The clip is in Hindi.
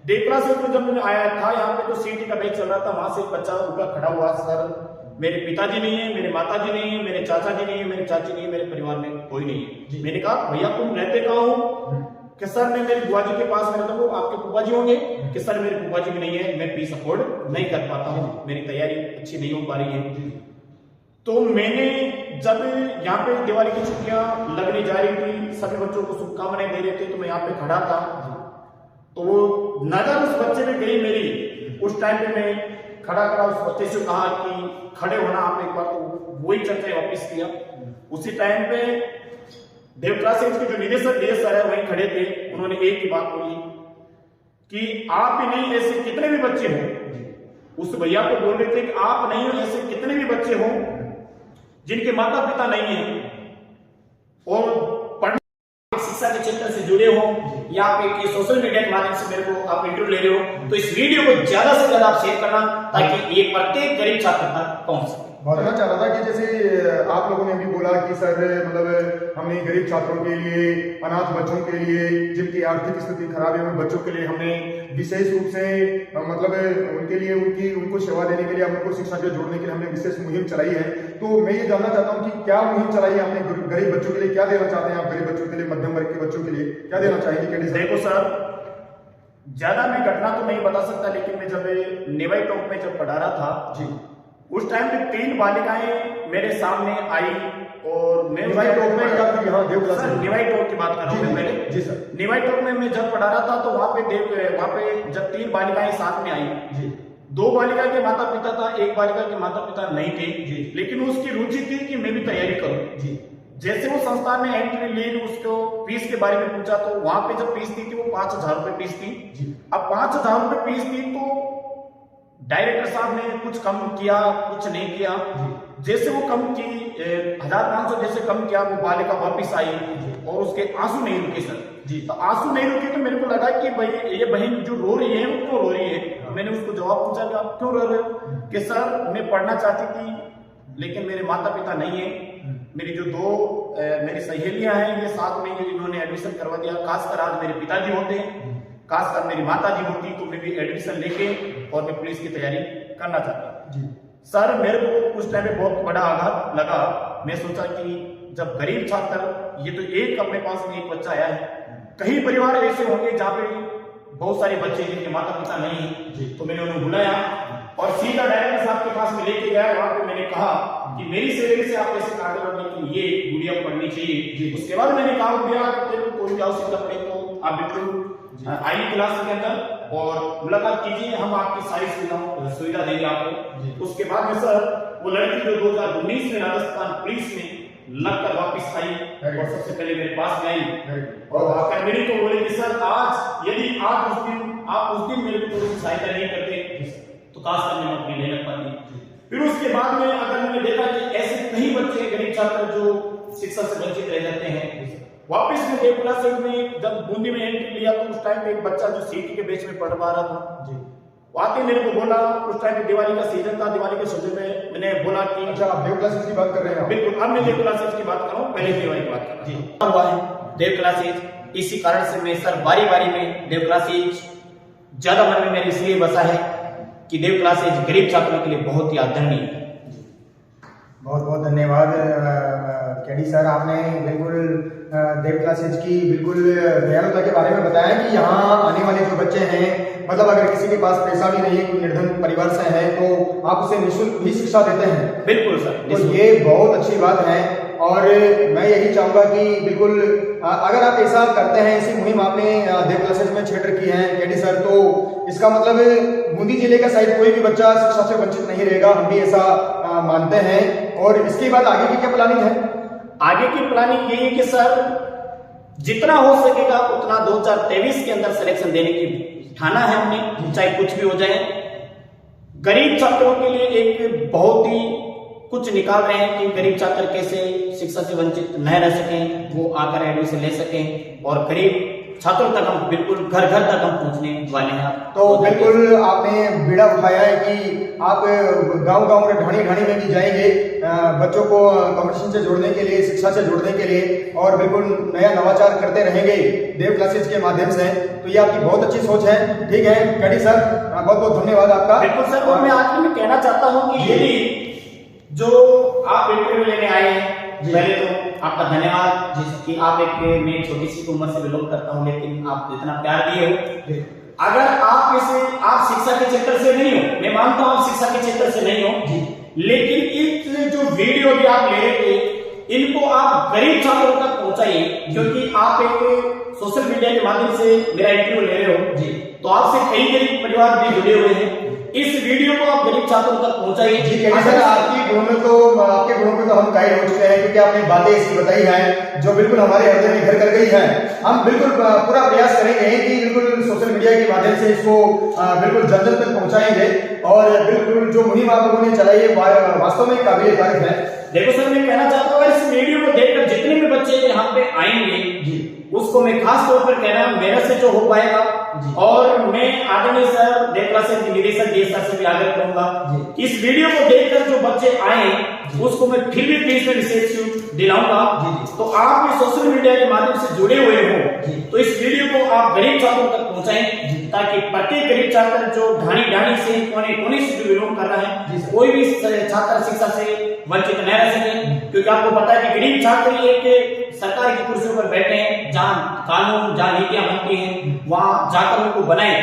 डे क्लासेस में जब मैं आया था यहाँ पे तो सीटी का बैच चल रहा था, वहां से एक बच्चा ऊपर खड़ा हुआ, सर मेरे पिताजी नहीं है, मेरे माताजी नहीं है, मेरे चाचा जी नहीं है, मेरे चाची नहीं है, मेरे परिवार में कोई नहीं है। मैंने कहा भैया तुम रहते कहाँ हो? कि सर मैं मेरी बुआ जी के पास रहता हूँ। आपके फूफा जी होंगे? कि सर मेरे फूफा जी भी नहीं है, मैं फीस अफोर्ड नहीं कर पाता हूँ, मेरी तैयारी अच्छी नहीं हो पा रही है। तो मैंने जब यहाँ पे दिवाली की छुट्टियां लगने जा रही थी, सभी बच्चों को शुभकामनाएं दे रहे थे, तो मैं यहाँ पे खड़ा था, तो वो नजर उस बच्चे में गई मेरी। उस टाइम पे मैं खड़ा करा, उस बच्चे से कहा कि खड़े होना आप एक बार, तो वही चर्चा वापिस किया। उसी टाइम पे देव क्लासेज के जो निदेशक सर है वहीं खड़े थे, उन्होंने एक ही बात बोली कि आप ही नहीं ऐसे कितने भी बच्चे हों। उस भैया को बोल रहे थे कि आप नहीं हो ऐसे कितने भी बच्चे हों जिनके माता पिता नहीं है और पढ़ने शिक्षा के क्षेत्र से जुड़े हो, या आप एक सोशल मीडिया के माध्यम से मेरे को आप इंटरव्यू ले रहे हो, तो इस वीडियो को ज्यादा से ज्यादा आप शेयर करना ताकि ये प्रत्येक गरीब छात्र तक पहुंच सके। बताना चाह रहा था कि जैसे आप लोगों ने अभी बोला कि सर मतलब हमने गरीब छात्रों के लिए, अनाथ बच्चों के लिए, जिनकी आर्थिक स्थिति खराब है उन बच्चों के लिए हमने विशेष रूप से मतलब उनके लिए उनको सेवा देने के लिए, उनको शिक्षा से जोड़ने के लिए हमने विशेष मुहिम चलाई है। तो मैं ये जानना चाहता हूँ कि क्या मुहिम चलाई है आपने? गरीब बच्चों के लिए क्या देना चाहते हैं आप? गरीब बच्चों के लिए, मध्यम वर्ग के बच्चों के लिए क्या देना चाहेंगे? देखो सर, ज्यादा मैं घटना तो नहीं बता सकता, लेकिन मैं जब नेवाई टॉप में जब पढ़ा रहा था जी, उस टाइम पे 3 बालिकाएं मेरे सामने आई और मैं निवाई टॉप में या फिर यहाँ देव क्लास में? निवाई टॉप की बात कर रहा हूँ पहले जी सर। निवाई टॉप में मैं जब पढ़ा रहा था तो वहां पे जब 3 बालिकाएं साथ में आई जी, 2 बालिका के माता पिता था, 1 बालिका के माता पिता नहीं थे जी, लेकिन उसकी रुचि थी कि मैं भी तैयारी करूं जी। जैसे वो संस्थान में एंट्री ली, उसको फीस के बारे में पूछा, तो वहां पे जब फीस थी वो 5,000 रुपए फीस थी जी। अब 5,000 रुपए फीस थी तो डायरेक्टर साहब ने कुछ कम किया, कुछ नहीं किया। जैसे वो कम की 1,500 जैसे कम किया, वो बालिका वापिस आई और उसके आंसू नहीं रुके सर जी। तो आंसू नहीं रुके तो मेरे को लगा कि भाई ये बहन जो रो रही है वो क्यों रो रही है। तो मैंने उसको जवाब पूछा कि आप क्यों रो रहे हो? कि सर मैं पढ़ना चाहती थी लेकिन मेरे माता पिता नहीं है, मेरी जो 2 मेरी सहेलियां हैं ये साथ में इन्होंने एडमिशन करवा दिया, खासकर आज मेरे पिताजी होते हैं, खासकर मेरी माता जी होती तो मैं भी एडमिशन लेके और मैं पुलिस की तैयारी करना चाहता जी। सर मेरे को उस टाइम पे बहुत बड़ा आघात लगा। मैं सोचा कि जब गरीब छात्र, ये तो एक अपने पास में एक बच्चा आया है, कई परिवार ऐसे होंगे जहाँ पे बहुत सारे बच्चे जिनके माता पिता नहीं है, तो मैंने उन्हें बुलाया और सीधा डायरेक्टर साहब के पास में लेके गया। वहां पे मैंने कहा कि मेरी सैलरी से आप ऐसे कार्ड करने की ये गुड़िया पढ़नी चाहिए। उसके बाद मैंने कहा भैया कोई भी आवश्यकता पड़े तो आप बिल्कुल आइए क्लास के अंदर और मुलाकात कीजिए, हम आपकी सारी सुविधा देंगे आपको। उसके बाद में सर वो लड़की जो 2019 में राजस्थान पुलिस में लगकर वापस आई और सबसे पहले मेरे पास में आई और आकर मेरे को बोले कि सर आज यदि आप उस दिन मेरे को थोड़ी सहायता नहीं करते तो काश करने में अपनी नहीं लग पाती। फिर उसके बाद में अगर मैंने देखा कि ऐसे कई बच्चे गरीब छात्र जो शिक्षा से वंचित रह जाते हैं, वापिस में देव क्लासेज में जब बूंदी में एंट्री लिया तो उस टाइम पे एक बच्चा जो सीटी के बेच में पढ़ पा रहा था जी, वाकई मेरे को बोला, उस टाइम पे दिवाली का सीजन था, दिवाली के सीजन में मैंने बोला कि अच्छा आप देव क्लासेज की बात कर रहे हैं? बिल्कुल, अब मैं देव क्लासेज की बात कर रहा हूँ, पहले दिवाली की बात कर रहा हूँ हुआ है देव क्लासेज। इसी कारण से मैं सर बारी बारी में देव क्लासेज ज्यादा मन में मेरे इसलिए बसा है कि देव क्लासेज गरीब छात्रों के लिए बहुत ही आदरणीय है। बहुत बहुत धन्यवाद केडी सर, आपने बिल्कुल देव क्लासेज की बिल्कुल दयालुता के बारे में बताया कि यहाँ आने वाले जो बच्चे हैं, मतलब अगर किसी के पास पैसा भी नहीं है, कोई निर्धन परिवार से है, तो आप उसे निःशुल्क भी शिक्षा देते हैं। बिल्कुल सर, तो ये बहुत अच्छी बात है और मैं यही चाहूंगा कि बिल्कुल अगर आप ऐसा करते हैं, ऐसी मुहिम आपने देव क्लासेज में छेड़ रखी है केडी सर, तो इसका मतलब बूंदी जिले का शायद कोई भी बच्चा शिक्षा से वंचित नहीं रहेगा, हम भी ऐसा मानते हैं। और इसके बाद आगे की क्या प्लानिंग है? आगे की प्लानिंग यही है कि सर जितना हो सकेगा उतना 2023 के अंदर सिलेक्शन देने की ठाना है हमने, चाहे कुछ भी हो जाए। गरीब छात्रों के लिए एक बहुत ही कुछ निकाल रहे हैं कि गरीब छात्र कैसे शिक्षा से वंचित न रह सकें, वो आकर एडमिशन ले सकें और गरीब छात्रों तक हम बिल्कुल घर घर तक हम पहुंचने वाले हैं। तो बिल्कुल आपने बीड़ा उठाया है कि आप गांव-गांव में ढाणी-ढाणी में भी जाएंगे बच्चों को कंपटीशन से जोड़ने के लिए, शिक्षा से जोड़ने के लिए, और बिल्कुल नया नवाचार करते रहेंगे देव क्लासेज के माध्यम से। तो ये आपकी बहुत अच्छी सोच है। ठीक है कैडी सर, बहुत बहुत धन्यवाद आपका। बिल्कुल सर, और मैं आखिर में कहना चाहता हूँ कि यदि जो आप इंटरव्यू लेने आए हैं, पहले तो आपका धन्यवाद कि आप एक मैं छोटी सी उम्र से बिलोंग करता हूँ, लेकिन आप इतना प्यार दिए हो। अगर आप शिक्षा के क्षेत्र से नहीं हो, मैं मानता हूँ आप शिक्षा के क्षेत्र से नहीं हो, लेकिन इस जो वीडियो भी आप ले रहे थे, इनको आप गरीब छात्रों तक पहुंचाइए, क्योंकि आप एक सोशल मीडिया के माध्यम से मेरा इंटरव्यू ले रहे हो जी, तो आपसे कई गरीब परिवार भी जुड़े हुए हैं। इस वीडियो को आप गरीब छात्रों तक पहुंचाइए। जी सर, आपके गुणों पे तो हम कायल हो चुके हैं, क्योंकि आपने बातें ऐसी बताई हैं जो बिल्कुल हमारे हृदय में घर कर गई है। हम बिल्कुल पूरा प्रयास करेंगे कि बिल्कुल सोशल मीडिया के माध्यम से इसको बिल्कुल जन जन तक पहुंचाएंगे, और बिल्कुल जो मुहिम आप लोगों ने चलाई है वास्तव में काबिल तारीफ है। देखो सर, मैं कहना चाहता हूँ इस वीडियो को देखकर जितने भी बच्चे यहाँ पे आएंगे जी, उसको मैं खास तौर पर कह रहा हूँ मेरे से जो हो पाएगा, और मैं आदरणीय सर देव क्लासेज के निदेशक डी सर से भी आग्रह करूंगा इस वीडियो को देखकर जो बच्चे आए उसको मैं फिर भी प्लीज में विशेष छूट दिलाऊंगा। तो आप भी सोशल मीडिया के माध्यम से जुड़े हुए हो, तो इस वीडियो को आप गरीब छात्रों तक पहुंचाएं, ताकि प्रत्येक गरीब छात्र जो ढाणी से कोने कोने से जो बिलोंग कर रहा है, कोई भी छात्र शिक्षा से वंचित न रह सके। क्योंकि आपको पता है कि गरीब छात्र एक सरकार की कुर्सियों पर बैठे हैं, जहाँ कानून, जहाँ नीतियां बनती हैं, वहां जाकर उनको बनाए